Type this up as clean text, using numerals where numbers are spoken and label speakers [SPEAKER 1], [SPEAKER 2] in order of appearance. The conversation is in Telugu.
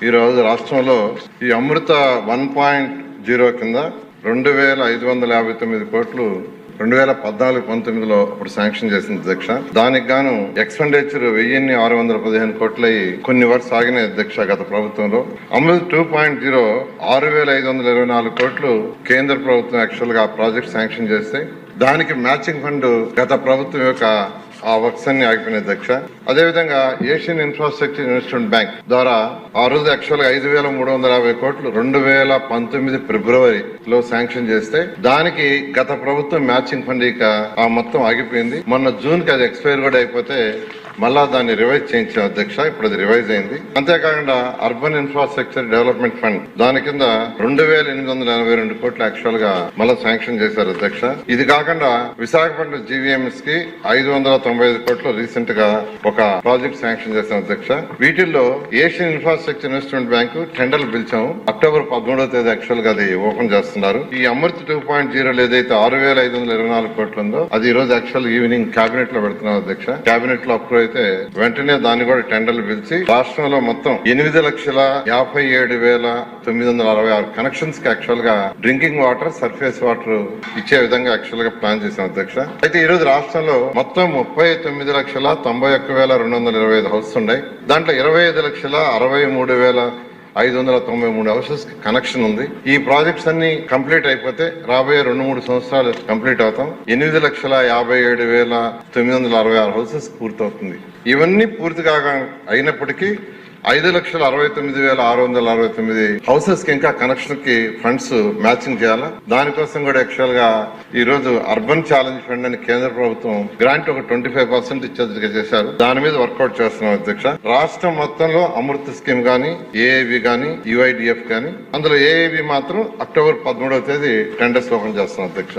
[SPEAKER 1] ఈ రోజు రాష్ట్రంలో ఈ అమృత 1.0 కింద 2,559 కోట్లు 2014-19లో అప్పుడు శాంక్షన్ చేసింది అధ్యక్ష. దానికి గాను ఎక్స్పెండిచర్ 1,615 కోట్లయి కొన్ని వర్క్స్ ఆగినాయి అధ్యక్ష గత ప్రభుత్వంలో. అమృత్ 2.0 6,524 కోట్లు కేంద్ర ప్రభుత్వం యాక్చువల్ గా ప్రాజెక్ట్ శాంక్షన్ చేస్తే దానికి మ్యాచింగ్ ఫండ్ గత ప్రభుత్వం యొక్క ఆ వర్క్స్ అన్ని ఆగిపోయినాయి అధ్యక్ష. అదేవిధంగా ఏషియన్ ఇన్ఫ్రాస్ట్రక్చర్ ఇన్వెస్ట్మెంట్ బ్యాంక్ ద్వారా ఆ రోజు యాక్చువల్ గా 5,350 కోట్లు 2019 ఫిబ్రవరిలో శాంక్షన్ చేస్తే దానికి గత ప్రభుత్వం మ్యాచింగ్ ఫండ్ ఇక ఆ మొత్తం ఆగిపోయింది. మొన్న జూన్ కి అది ఎక్స్పైర్ కూడా అయిపోతే మళ్ళా దాన్ని రివైజ్ చేయించాం అధ్యక్ష. ఇప్పుడు అది రివైజ్ అయింది. అంతేకాకుండా అర్బన్ ఇన్ఫ్రాస్ట్రక్చర్ డెవలప్మెంట్ ఫండ్ దాని కింద 2,882 కోట్లు యాక్చువల్ గా మళ్ళా శాంక్షన్ చేశారు అధ్యక్ష. ఇది కాకుండా విశాఖపట్నం జీవీఎంఎస్ కి 595 కోట్లు రీసెంట్ గా ఒక ప్రాజెక్ట్ శాంక్షన్ చేశాం అధ్యక్ష. వీటిల్లో ఏషియన్ ఇన్ఫ్రాస్ట్రక్చర్ ఇన్వెస్ట్మెంట్ బ్యాంకు టెండర్లు పిలిచాము. అక్టోబర్ 13వ తేదీ యాక్చువల్ గా అది ఓపెన్ చేస్తున్నారు. ఈ అమృత్ 2.0 ఏదైతే 6,524 కోట్లు ఉందో అది ఈ రోజు యాక్చువల్ ఈవినింగ్ కేబినెట్ లో పెడుతున్నాం అధ్యక్ష. కేబినెట్ లో అప్రూవ్ అయితే వెంటనే దాన్ని కూడా టెండర్లు పిలిచి రాష్ట్రంలో మొత్తం 8,57,966 కనెక్షన్స్ కి యాక్చువల్ గా డ్రింకింగ్ వాటర్, సర్ఫేస్ వాటర్ ఇచ్చే విధంగా యాక్చువల్ గా ప్లాన్ చేశాం అధ్యక్ష. అయితే ఈ రోజు రాష్ట్రంలో మొత్తం 39,91,225 హౌసెస్ ఉన్నాయి. దాంట్లో 25,63,593 హౌసెస్ కి కనెక్షన్ ఉంది. ఈ ప్రాజెక్ట్స్ అన్ని కంప్లీట్ అయిపోతే రాబోయే 2-3 సంవత్సరాలు కంప్లీట్ అవుతాం. 8,57,966 హౌసెస్ పూర్తవుతుంది. ఇవన్నీ పూర్తి కాగా అయినప్పటికీ 5,69,669 హౌసెస్ కి ఇంకా కనెక్షన్ కి ఫండ్స్ మ్యాచింగ్ చేయాలా. దానికోసం కూడా యాక్చువల్ గా ఈ రోజు అర్బన్ ఛాలెంజ్ ఫండ్ అని కేంద్ర ప్రభుత్వం గ్రాంట్ ఒక 25% ఇచ్చేదిగా చేశారు. దాని మీద వర్కౌట్ చేస్తున్నాం అధ్యక్ష. రాష్ట్రం మొత్తంలో అమృత్ స్కీమ్ గానీ, ఏఐబి గానీ, యుఐడిఎఫ్ గానీ, అందులో ఏఐబి మాత్రం అక్టోబర్ 13వ తేదీ టెండర్స్ ఓపెన్ చేస్తున్నాం అధ్యక్ష.